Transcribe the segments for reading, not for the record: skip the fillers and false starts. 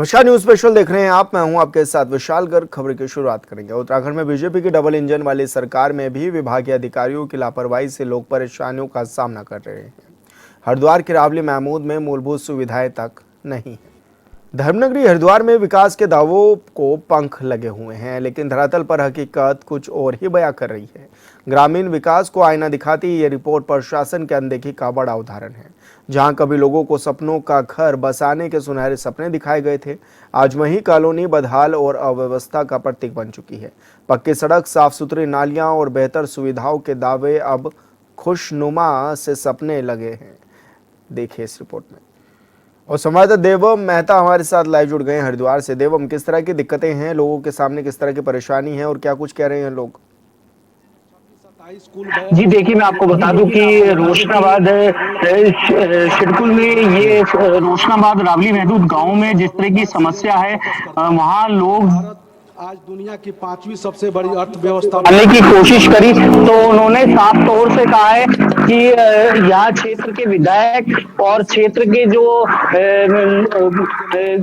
नमस्कार, news special देख रहे हैं आप। मैं हूं आपके साथ विशाल गर्ग। खबर की शुरुआत करेंगे। उत्तराखंड में बीजेपी की डबल इंजन वाली सरकार में भी विभागीय अधिकारियों की लापरवाही से लोग परेशानियों का सामना कर रहे हैं। हरिद्वार के रावली महमूद में मूलभूत सुविधाएं तक नहीं है। धर्मनगरी हरिद्वार में विकास के दावों को पंख लगे हुए हैं, लेकिन धरातल पर हकीकत कुछ और ही बयां कर रही है। ग्रामीण विकास को आईना दिखाती ये रिपोर्ट प्रशासन की अनदेखी का बड़ा उदाहरण है। जहां कभी लोगों को सपनों का घर बसाने के सुनहरे सपने दिखाए गए थे, आज वही कॉलोनी बदहाल और अव्यवस्था का प्रतीक बन चुकी है। पक्की सड़क, साफ सुथरी नालियां और बेहतर सुविधाओं के दावे अब खुशनुमा से सपने लगे हैं। देखिए इस रिपोर्ट में। और संवाददाता देवम मेहता हमारे साथ लाइव जुड़ गए हैं हरिद्वार से। देवम, किस तरह की दिक्कतें हैं लोगों के सामने, किस तरह की परेशानी है और क्या कुछ कह रहे हैं लोग? जी देखिए, मैं आपको बता दूं कि रोशनाबाद शिडकुल में ये रोशनाबाद रावली महदूद गांव में जिस तरह की समस्या है, वहां लोग आज दुनिया की 5वीं सबसे बड़ी अर्थव्यवस्था बनाने की कोशिश करी, तो उन्होंने साफ तौर से कहा है कि यहाँ क्षेत्र के विधायक और क्षेत्र के जो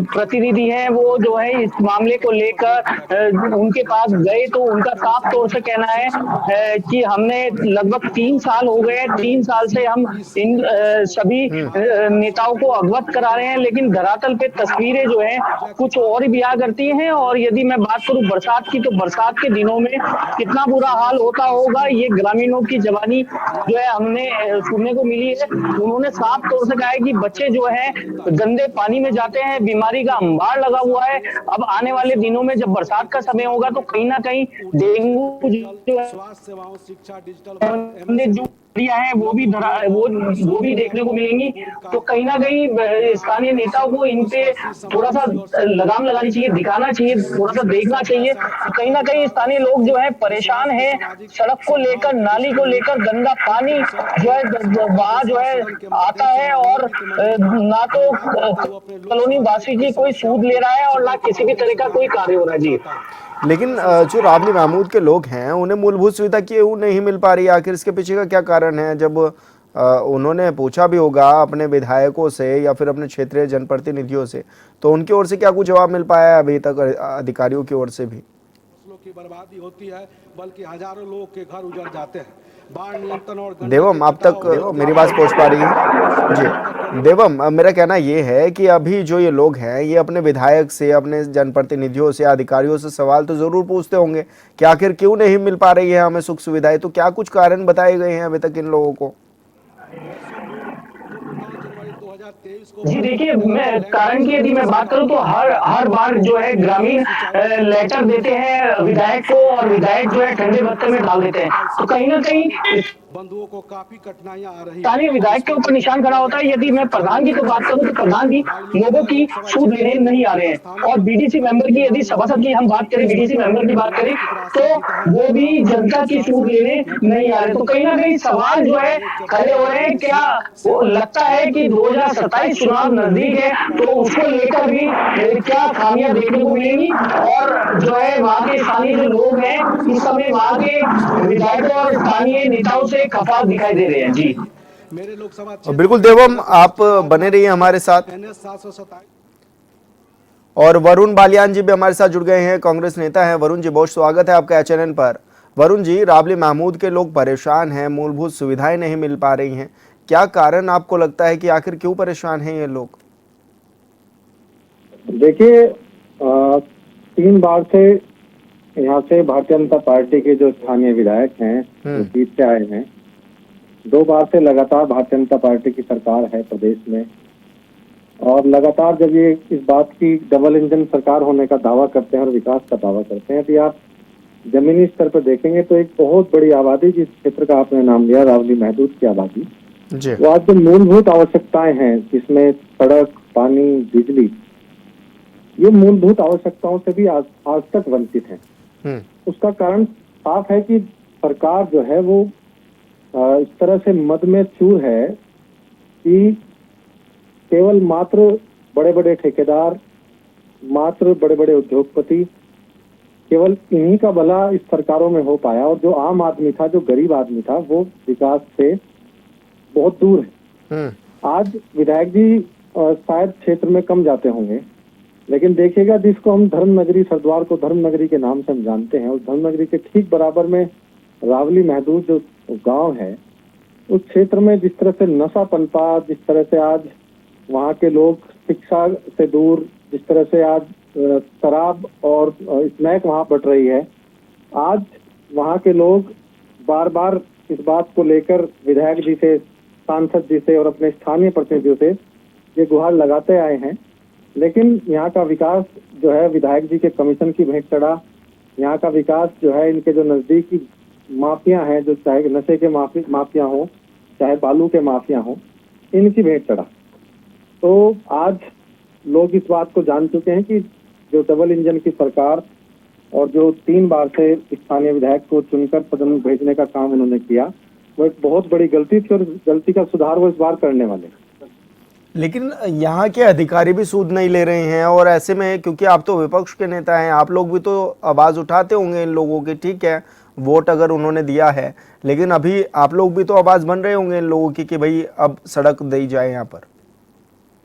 प्रतिनिधि हैं वो जो है इस मामले को लेकर उनके पास गए, तो उनका साफ तौर से कहना है कि हमने लगभग 3 साल हो गए, 3 साल से हम इन सभी नेताओं को अवगत करा रहे हैं, लेकिन धरातल पे तस्वीरें जो है कुछ और ही बयां करती हैं। और यदि मैं बात करूं बरसात की, तो बरसात के दिनों में कितना बुरा हाल होता होगा, ये ग्रामीणों की जवानी जो है हमने सुनने को मिली है। उन्होंने साफ तौर से कहा है कि बच्चे जो है गंदे पानी में जाते हैं, बीमारी का अंबार लगा हुआ है। अब आने वाले दिनों में जब बरसात का समय होगा तो कहीं ना कहीं डेंगू जो है, स्वास्थ्य सेवाओं, शिक्षा, डिजिटल जो है वो भी देखने को मिलेंगी। तो कहीं ना कहीं स्थानीय नेताओं को इन पे थोड़ा सा लगाम लगानी चाहिए, दिखाना चाहिए, थोड़ा सा देखना चाहिए। कहीं ना कहीं स्थानीय लोग जो है परेशान है, सड़क को लेकर, नाली को लेकर, गंदा पानी जो है वहां जो है आता है, और ना तो कॉलोनी वासी की कोई सूद ले रहा है और ना किसी भी तरह का कोई कार्य हो रहा है। जी, लेकिन जो रावली महमूद के लोग हैं उन्हें मूलभूत सुविधा क्यों नहीं मिल पा रही है? आखिर इसके पीछे का क्या कारण है? जब उन्होंने पूछा भी होगा अपने विधायकों से या फिर अपने क्षेत्रीय जनप्रतिनिधियों से, तो उनकी ओर से क्या कुछ जवाब मिल पाया है अभी तक अधिकारियों की ओर से भी? फसलों की बर्बादी होती है, बल्कि हजारों लोगों के घर उजड़ जाते हैं। बाढ़ नियंत्रण और देवम, आप तक मेरी बात पहुंच पा रही है? जी देवम, मेरा कहना ये है कि अभी जो ये लोग हैं ये अपने विधायक से, अपने जनप्रतिनिधियों से, अधिकारियों से सवाल तो जरूर पूछते होंगे कि आखिर क्यों नहीं मिल पा रही है हमें सुख सुविधाएं। तो क्या कुछ कारण बताए गए हैं अभी तक इन लोगों को? जी देखिए, मैं कारण की यदि मैं बात करूं तो हर बार जो है ग्रामीण लेटर देते हैं विधायक को, और विधायक जो है ठंडे भत्ते में डाल देते हैं। तो कहीं ना कहीं बंधुओं को काफी कठिनाइयां आ रही स्थानीय विधायक के ऊपर निशान खड़ा होता है। यदि मैं प्रधान की तो बात करूं तो प्रधान भी लोगों की सूद लेने नहीं आ रहे हैं, और बीडीसी मेंबर की, यदि सभासद की हम बात करें, बीडीसी मेंबर की बात करें, तो वो भी जनता की सूद लेने नहीं आ रहे। तो कहीं ना कहीं सवाल जो है खड़े हो रहे हैं। क्या वो लगता है कि 2027 चुनाव नजदीक है, तो उसको लेकर भी क्या खामियां देखने को मिलेंगी, और जो है वहां के स्थानीय जो लोग हैं इस समय वहां के विधायकों और स्थानीय नेताओं से खफा दिखाई दे रहे हैं। जी, मेरे लोकसभा बिल्कुल देवम, आप बने रहिए हमारे साथ। NS 727। और वरुण बालियान जी भी हमारे साथ जुड़ गए हैं, कांग्रेस नेता हैं। वरुण जी, बहुत स्वागत है आपका चैनल पर। वरुण जी, रावली महमूद के लोग परेशान हैं, मूलभूत सुविधाएं नहीं मिल पा रही हैं। क्या कारण आपको लगता है कि आखिर क्यों परेशान हैं ये लोग? देखिए, 3 बार से यहाँ से भारतीय जनता पार्टी के जो स्थानीय विधायक हैं वो जीत से आए हैं। 2 बार से लगातार भारतीय जनता पार्टी की सरकार है प्रदेश में, और लगातार जब ये इस बात की डबल इंजन सरकार होने का दावा करते हैं और विकास का दावा करते हैं, तो आप जमीनी स्तर पर देखेंगे तो एक बहुत बड़ी आबादी, जिस क्षेत्र का आपने नाम लिया रावली महदूद की आबादी, वो आज जो मूलभूत आवश्यकताएं हैं जिसमें सड़क, पानी, बिजली, ये मूलभूत आवश्यकताओं से भी आज तक वंचित है। उसका कारण साफ है कि सरकार जो है वो इस तरह से मद में चूर है कि केवल मात्र बड़े बड़े ठेकेदार, मात्र बड़े बड़े उद्योगपति, केवल इन्हीं का भला इस सरकारों में हो पाया, और जो आम आदमी था, जो गरीब आदमी था, वो विकास से बहुत दूर है। आज विधायक जी शायद क्षेत्र में कम जाते होंगे, लेकिन देखिएगा, जिसको हम धर्म नगरी, हरिद्वार को धर्म नगरी के नाम से हम जानते हैं, उस धर्म नगरी के ठीक बराबर में रावली महदूद जो गांव है, उस क्षेत्र में जिस तरह से नशा पनपा, जिस तरह से आज वहाँ के लोग शिक्षा से दूर, जिस तरह से आज शराब और स्नैक वहाँ बढ़ रही है, आज वहाँ के लोग बार बार इस बात को लेकर विधायक जी से, सांसद जी से और अपने स्थानीय प्रतिनिधियों से ये गुहार लगाते आए हैं। लेकिन यहाँ का विकास जो है विधायक जी के कमीशन की भेंट चढ़ा। यहाँ का विकास जो है इनके जो नजदीकी माफिया हैं, जो चाहे नशे के माफिया हो, चाहे बालू के माफिया हो, इनकी भेंट चढ़ा। तो आज लोग इस बात को जान चुके हैं कि जो डबल इंजन की सरकार और जो 3 बार से स्थानीय विधायक को चुनकर सदन में भेजने का काम उन्होंने किया, वो एक बहुत बड़ी गलती थी और गलती का सुधार वो इस बार करने वाले। लेकिन यहाँ के अधिकारी भी सूद नहीं ले रहे हैं, और ऐसे में क्योंकि आप तो विपक्ष के नेता हैं, आप लोग भी तो आवाज उठाते होंगे इन लोगों की। ठीक है, वोट अगर उन्होंने दिया है, लेकिन अभी आप लोग भी तो आवाज बन रहे होंगे इन लोगों की कि भाई अब सड़क दी जाए यहाँ पर।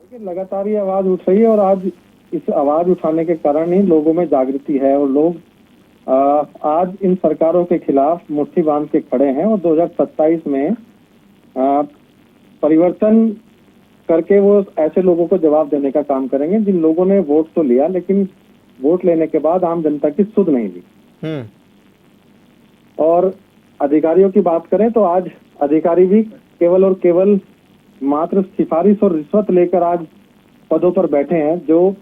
लेकिन लगातार ये आवाज उठ रही है और आज इस आवाज उठाने के कारण ही लोगों में जागृति है और लोग आज इन सरकारों के खिलाफ मुट्ठी बांध के खड़े हैं और 2027 में परिवर्तन करके वो ऐसे लोगों को जवाब देने का काम करेंगे जिन लोगों ने वोट तो लिया, लेकिन वोट लेने के बाद आम जनता की सुध नहीं ली। और अधिकारियों की बात करें तो आज अधिकारी भी केवल और केवल मात्र सिफारिश और रिश्वत लेकर आज पदों पर बैठे हैं। जो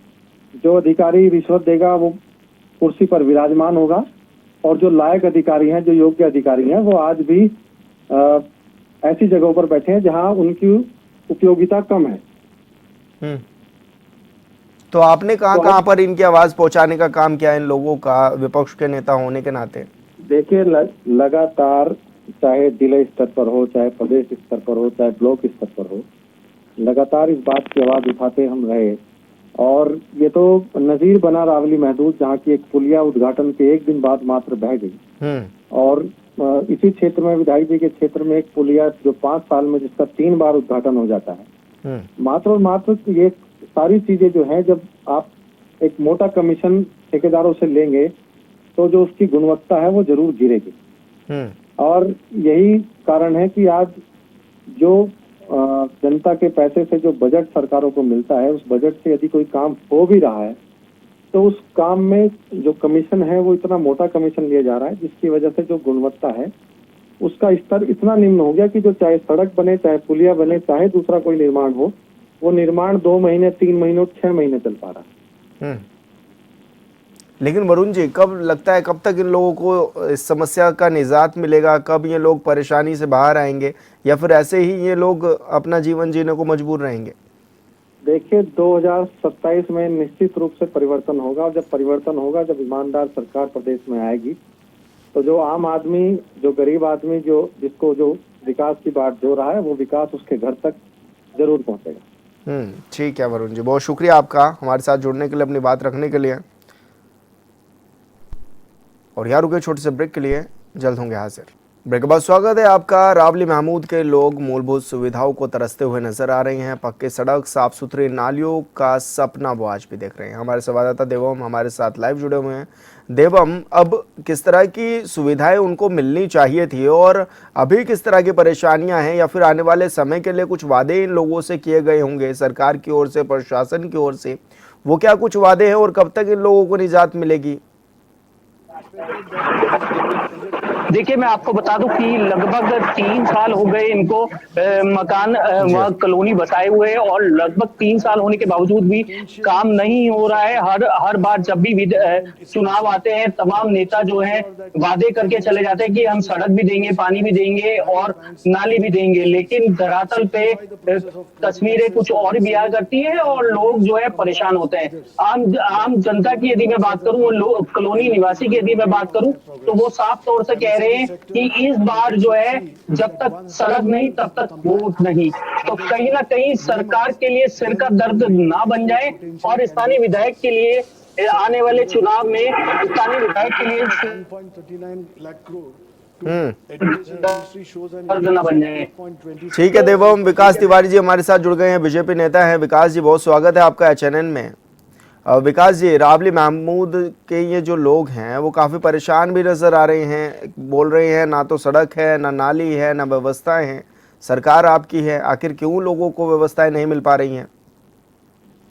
अधिकारी रिश्वत देगा वो कुर्सी पर विराजमान होगा, और जो लायक अधिकारी हैं, जो योग्य अधिकारी हैं, वो आज भी ऐसी जगहों पर बैठे हैं जहां उनकी उपयोगिता कम है। तो आपने कहाँ पर इनकी आवाज पहुंचाने का काम किया इन लोगों का, विपक्ष के नेता होने के नाते? देखिए, लगातार चाहे जिला स्तर पर हो, चाहे प्रदेश स्तर पर हो, चाहे ब्लॉक स्तर पर हो, लगातार इस बात की आवाज उठाते हम रहे। और ये तो नजीर बना रावली महदूद, जहाँ की एक पुलिया उद्घाटन के एक दिन बाद मात्र बह गई। और इसी क्षेत्र में, विधायक जी के क्षेत्र में, एक पुलिया जो 5 साल में जिसका 3 बार उद्घाटन हो जाता है। मात्र और मात्र ये सारी चीजें जो है, जब आप एक मोटा कमीशन ठेकेदारों से लेंगे तो जो उसकी गुणवत्ता है वो जरूर गिरेगी। और यही कारण है कि आज जो जनता के पैसे से जो बजट सरकारों को मिलता है, उस बजट से यदि कोई काम हो भी रहा है तो उस काम में जो कमीशन है वो इतना मोटा कमीशन लिया जा रहा है, जिसकी वजह से जो गुणवत्ता है उसका स्तर इतना निम्न हो गया कि जो चाहे सड़क बने, चाहे पुलिया बने, चाहे दूसरा कोई निर्माण हो, वो निर्माण 2 महीने, 3 महीने, 6 महीने चल पा रहा है। लेकिन वरुण जी, कब लगता है, कब तक इन लोगों को इस समस्या का निजात मिलेगा? कब ये लोग परेशानी से बाहर आएंगे, या फिर ऐसे ही ये लोग अपना जीवन जीने को मजबूर रहेंगे? देखिए, 2027 में निश्चित रूप से परिवर्तन होगा, और जब परिवर्तन होगा, जब ईमानदार सरकार प्रदेश में आएगी, तो जो आम आदमी, जो गरीब आदमी, जिसको जो विकास की बात जो रहा है, वो विकास उसके घर तक जरूर पहुंचेगा। ठीक है वरुण जी, बहुत शुक्रिया आपका हमारे साथ जुड़ने के लिए, अपनी बात रखने के लिए। और यहाँ रुके छोटे से ब्रेक के लिए, जल्द होंगे हाजिर। ब्रेक के बाद स्वागत है आपका। रावली महमूद के लोग मूलभूत सुविधाओं को तरसते हुए नजर आ रहे हैं। पक्के सड़क, साफ सुथरी नालियों का सपना वो आज भी देख रहे हैं। हमारे संवाददाता देवम हमारे साथ लाइव जुड़े हुए हैं। देवम, अब किस तरह की सुविधाएं उनको मिलनी चाहिए थी, और अभी किस तरह की परेशानियां हैं, या फिर आने वाले समय के लिए कुछ वादे इन लोगों से किए गए होंगे सरकार की ओर से, प्रशासन की ओर से? वो क्या कुछ वादे हैं और कब तक इन लोगों को निजात मिलेगी? देखिए, मैं आपको बता दूं कि लगभग 3 साल हो गए इनको मकान वहाँ कॉलोनी बसाए हुए, और लगभग 3 साल होने के बावजूद भी काम नहीं हो रहा है। हर बार जब भी चुनाव आते हैं, तमाम नेता जो हैं वादे करके चले जाते हैं कि हम सड़क भी देंगे, पानी भी देंगे और नाली भी देंगे, लेकिन धरातल पे तस्वीरें कुछ और भी आया करती है और लोग जो है परेशान होते हैं। आम जनता की यदि मैं बात करूं, कॉलोनी निवासी की यदि मैं बात करूं, तो वो साफ तौर से कह रहे हैं कि इस बार जो है जब तक सड़क नहीं तब तक वोट नहीं। तो कहीं ना कहीं सरकार के लिए सिर का दर्द ना बन जाए, और स्थानीय विधायक के लिए आने वाले चुनाव में स्थानीय विधायक के लिए 1.39 लाख करोड़ ना बन जाए। ठीक है देवम, विकास तिवारी जी हमारे साथ जुड़ गए हैं, बीजेपी नेता हैं। विकास जी, बहुत स्वागत है आपका HNN में। विकास जी, राबली महमूद के ये जो लोग हैं वो काफ़ी परेशान भी नज़र आ रहे हैं, बोल रहे हैं ना तो सड़क है, ना नाली है, ना व्यवस्थाएं हैं। सरकार आपकी है, आखिर क्यों लोगों को व्यवस्थाएं नहीं मिल पा रही हैं?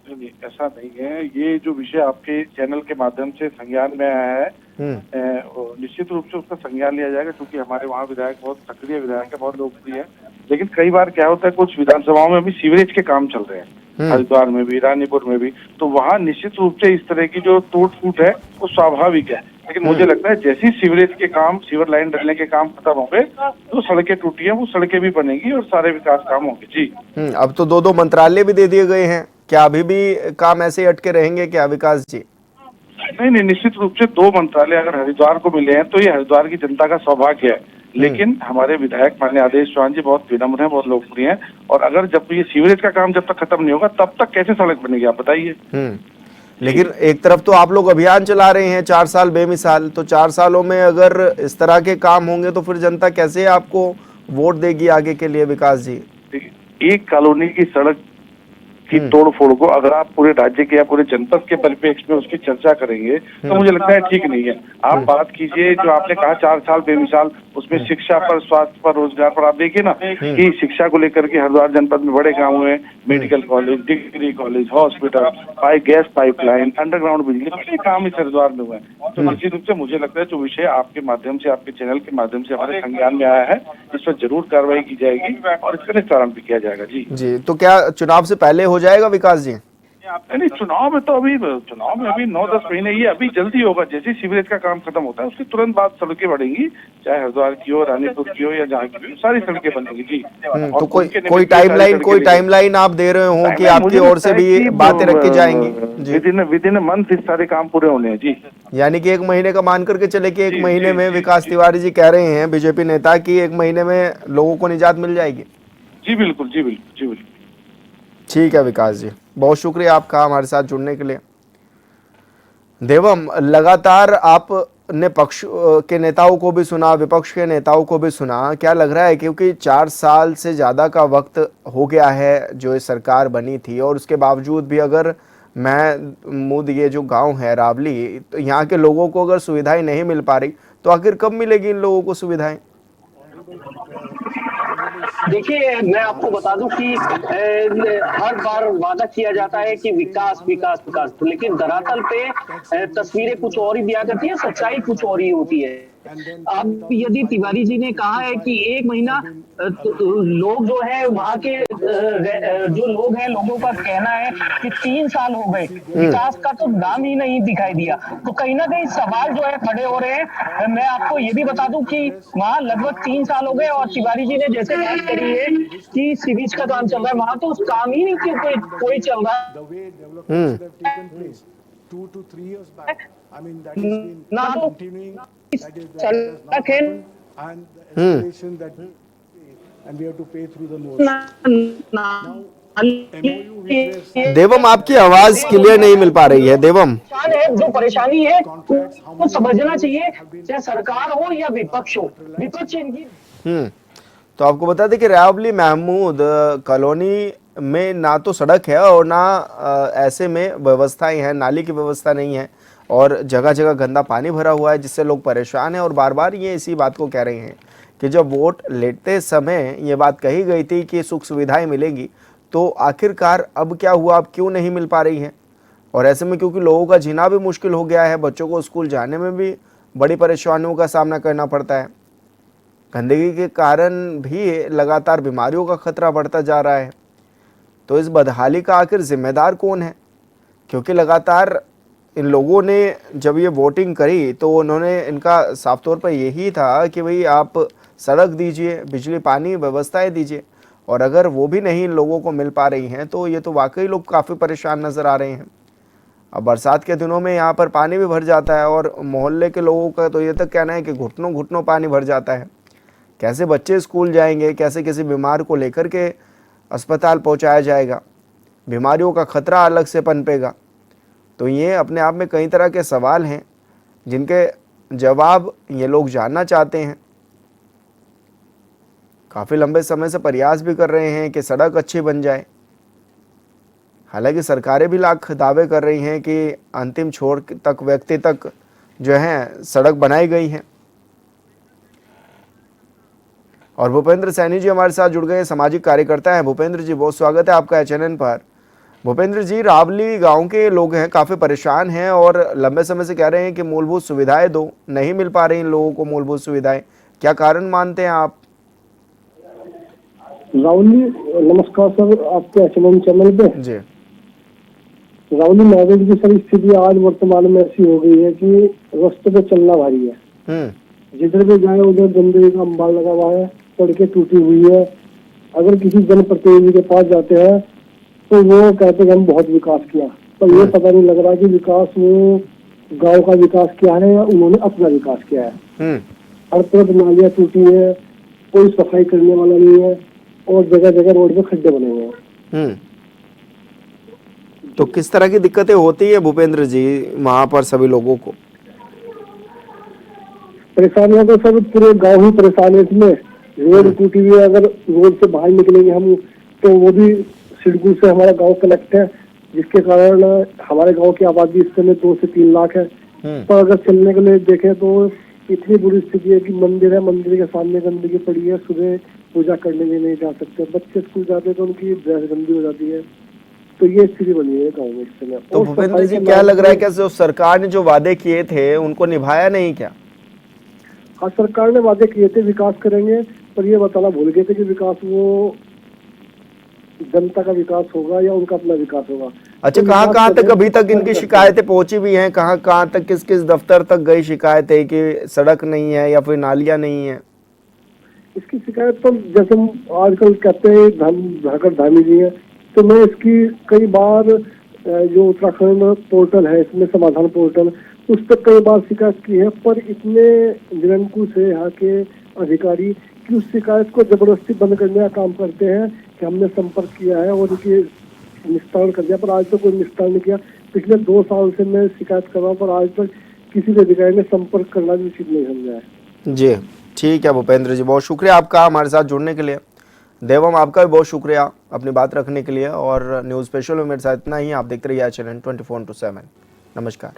नहीं, ऐसा नहीं है। ये जो विषय आपके चैनल के माध्यम से संज्ञान में आया है, निश्चित रूप से उसका संज्ञान लिया जाएगा, क्योंकि हमारे वहाँ विधायक बहुत सक्रिय विधायक है, बहुत लोकप्रिय है। लेकिन कई बार क्या होता है, कुछ विधानसभाओं में अभी सीवरेज के काम चल रहे हैं, हरिद्वार में भी, रानीपुर में भी, तो वहाँ निश्चित रूप से इस तरह की जो टूट फूट है वो स्वाभाविक है। लेकिन मुझे लगता है जैसे ही सीवरेज के काम, सीवर लाइन डलने के काम खत्म होंगे तो सड़कें टूटी हैं वो सड़कें भी बनेंगी और सारे विकास काम होंगे। जी अब तो 2-2 मंत्रालय भी दे दिए गए हैं, क्या अभी भी काम ऐसे ही अटके रहेंगे क्या विकास जी? नहीं, निश्चित रूप से 2 मंत्रालय अगर हरिद्वार को मिले हैं तो ये हरिद्वार की जनता का सौभाग्य है। लेकिन हमारे विधायक माननीय आदेश चौहान जी बहुत विनम्र हैं, बहुत लोकप्रिय हैं, और अगर जब ये सीवरेज का काम जब तक खत्म नहीं होगा तब तक कैसे सड़क बनेगी, आप बताइए। लेकिन एक तरफ तो आप लोग अभियान चला रहे हैं 4 साल बेमिसाल, तो 4 सालों में अगर इस तरह के काम होंगे तो फिर जनता कैसे आपको वोट देगी आगे के लिए विकास जी? एक कॉलोनी की सड़क की तोड़ फोड़ को अगर आप पूरे राज्य के या पूरे जनपद के परिप्रेक्ष्य में उसकी चर्चा करेंगे तो मुझे लगता है ठीक नहीं है। आप बात कीजिए जो आपने कहा 4 साल बेमिसाल, उसमें शिक्षा पर, स्वास्थ्य पर, रोजगार पर, आप देखिए ना कि शिक्षा को लेकर के हरिद्वार जनपद में बड़े काम हुए, medical college, degree college, hospital, gas pipeline, underground बिजली, बड़े काम इस हरिद्वार में हुए हैं। तो निश्चित रूप से मुझे लगता है जो विषय आपके माध्यम से, आपके चैनल के माध्यम से हमारे संज्ञान में आया है, इस पर जरूर कार्रवाई की जाएगी और इसका निस्तारण भी किया जाएगा। जी, तो क्या चुनाव से पहले हो जाएगा विकास जी? नहीं, चुनाव में अभी 9-10 महीने, ये अभी जल्दी होगा। जैसे सीवरेज का काम खत्म होता है उसके तुरंत बाद सड़कें बढ़ेंगी, चाहे हरिद्वार की हो, रानीपुर की हो या जहाँ की भी, सारी सड़कें बनेंगी। जी, तो कोई टाइमलाइन आप दे रहे हो कि आपकी ओर से भी बातें रखी जाएंगी? विद इन मंथ इस सारे काम पूरे होने हैं। जी, यानी कि 1 महीने का मान करके चले कि 1 महीने में विकास तिवारी जी कह रहे हैं, बीजेपी नेता, कि 1 महीने में लोगों को निजात मिल जाएगी? जी बिल्कुल, जी बिल्कुल, जी बिल्कुल। ठीक है विकास जी, बहुत शुक्रिया आपका हमारे साथ जुड़ने के लिए। देवम, लगातार आपने पक्ष के नेताओं को भी सुना, विपक्ष के नेताओं को भी सुना, क्या लग रहा है, क्योंकि 4 साल से ज़्यादा का वक्त हो गया है जो ये सरकार बनी थी, और उसके बावजूद भी अगर महमूद ये जो गांव है रावली, तो यहाँ के लोगों को अगर सुविधाएं नहीं मिल पा रही तो आखिर कब मिलेगी इन लोगों को सुविधाएं? देखिए, मैं आपको बता दूं कि हर बार वादा किया जाता है कि विकास विकास विकास, लेकिन धरातल पे तस्वीरें कुछ और ही दिया करती है, सच्चाई कुछ और ही होती है। अब यदि तिवारी जी ने कहा है कि 1 महीना, लोग जो है वहाँ के जो लोग हैं, लोगों का कहना है कि 3 साल हो गए, विकास का तो नाम ही नहीं दिखाई दिया। तो कहीं ना कहीं सवाल जो है खड़े हो रहे हैं। मैं आपको ये भी बता दूं कि वहाँ लगभग 3 साल हो गए, और तिवारी जी ने जैसे बात करी है कि सीरीज का काम चल रहा है, वहाँ तो उस काम ही नहीं कोई चल रहा है। ना तो सड़क है, देवम, आपकी आवाज क्लियर नहीं मिल पा रही है। देवम, जो परेशानी है वो समझना चाहिए, चाहे सरकार हो या विपक्ष हो, विपक्ष इनकी। तो आपको बता दें कि रावली महमूद कॉलोनी में ना तो सड़क है और ना ऐसे में व्यवस्थाएं हैं, नाली की व्यवस्था नहीं है, और जगह जगह गंदा पानी भरा हुआ है, जिससे लोग परेशान हैं। और बार बार ये इसी बात को कह रहे हैं कि जब वोट लेते समय ये बात कही गई थी कि सुख सुविधाएं मिलेंगी, तो आखिरकार अब क्या हुआ, अब क्यों नहीं मिल पा रही हैं? और ऐसे में क्योंकि लोगों का जीना भी मुश्किल हो गया है, बच्चों को स्कूल जाने में भी बड़ी परेशानियों का सामना करना पड़ता है, गंदगी के कारण भी लगातार बीमारियों का खतरा बढ़ता जा रहा है। तो इस बदहाली का आखिर जिम्मेदार कौन है? क्योंकि लगातार इन लोगों ने जब ये वोटिंग करी तो उन्होंने, इनका साफ तौर पर यही था कि भाई आप सड़क दीजिए, बिजली पानी व्यवस्थाएं दीजिए, और अगर वो भी नहीं इन लोगों को मिल पा रही हैं तो ये तो वाकई लोग काफ़ी परेशान नज़र आ रहे हैं। अब बरसात के दिनों में यहाँ पर पानी भी भर जाता है, और मोहल्ले के लोगों का तो ये तक कहना है कि घुटनों घुटनों पानी भर जाता है। कैसे बच्चे स्कूल जाएंगे, कैसे किसी बीमार को लेकर के अस्पताल पहुंचाया जाएगा, बीमारियों का खतरा अलग से पनपेगा। तो ये अपने आप में कई तरह के सवाल हैं जिनके जवाब ये लोग जानना चाहते हैं। काफ़ी लंबे समय से प्रयास भी कर रहे हैं कि सड़क अच्छी बन जाए, हालांकि सरकारें भी लाख दावे कर रही हैं कि अंतिम छोर तक व्यक्ति तक जो है सड़क बनाई गई है। और भूपेंद्र सैनी जी हमारे साथ जुड़ गए, सामाजिक कार्यकर्ता हैं। भूपेंद्र जी, बहुत स्वागत है आपका HNN पर। भूपेंद्र जी, रावली गांव के लोग हैं, काफ़ी परेशान हैं और लंबे समय से कह रहे हैं कि मूलभूत सुविधाएं दो, नहीं मिल पा रही इन लोगों को मूलभूत सुविधाएं, क्या कारण मानते हैं आप? रावली, नमस्कार सर, आपके HNN चैनल पे। जी। रावली मैरिज की सर स्थिति आज वर्तमान में ऐसी हो गई है कि रास्ते पे चलना भारी है। जिधर भी जाए उधर गंदगी का अंबार लगा हुआ है, सड़कें टूटी हुई है। अगर किसी जनप्रतिनिधि के पास जाते हैं तो वो कहते हैं हम बहुत विकास किया, पर ये पता नहीं लग रहा कि विकास वो गांव का विकास किया है या उन्होंने अपना विकास किया है। हर तरफ नालियां टूटी है, कोई सफाई करने वाला नहीं है और जगह जगह रोड पे खड्डे बने हुए हैं। तो किस तरह की दिक्कतें होती है भूपेंद्र जी वहाँ पर सभी लोगों को? परेशानियां तो सब पूरे गांव ही परेशान है इसमें। रोड टूटी हुई है, अगर रोड से बाहर निकलेंगे हम तो वो भी सिडकू से हमारा गांव कनेक्ट है, जिसके कारण हमारे गांव की आबादी इस समय 2 से 3 लाख है। पर अगर चलने के लिए देखें तो इतनी बुरी स्थिति है कि मंदिर है, मंदिर के सामने गंदगी पड़ी है, सुबह पूजा करने में नहीं जा सकते, बच्चे स्कूल जाते हैं तो उनकी ड्रेस गंदी हो जाती है। तो ये स्थिति बनी है गाँव में इस समय। तो भूपेंद्र जी, क्या लग रहा है कि जो सरकार ने जो वादे किए थे उनको निभाया नहीं क्या? हाँ, सरकार ने वादे किए थे विकास करेंगे, पर ये बताना भूल गए थे कि विकास वो जनता का विकास होगा या उनका अपना विकास होगा। अच्छा, तो कहाँ तक अभी तक इनकी शिकायतें पहुंची भी हैं? कहाँ तक, किस किस दफ्तर तक गई शिकायतें कि सड़क नहीं है या फिर नालियां नहीं है? इसकी शिकायत तो जैसे आजकल कहते हैं झाकर धामी जी है, तो मैं इसकी कई बार जो उत्तराखंड पोर्टल है इसमें समाधान पोर्टल, उस पर कई बार शिकायत की है, पर इतने निरंकुश है यहाँ के अधिकारी कि उस शिकायत को जबरदस्ती बंद करने का काम करते हैं कि हमने संपर्क किया है और इनकी निस्तारण कर दिया, पर आज तक कोई निस्तारण नहीं किया। पिछले 2 साल से मैं शिकायत कर रहा हूँ, पर आज तक किसी भी अधिकारी ने संपर्क करना भी उचित नहीं समझा है। जी ठीक है भूपेंद्र जी, बहुत शुक्रिया आपका हमारे साथ जुड़ने के लिए। देवम, आपका भी बहुत शुक्रिया अपनी बात रखने के लिए। और न्यूज़ स्पेशल में मेरे साथ इतना ही। आप देखते रहिए HNN 24/7। नमस्कार।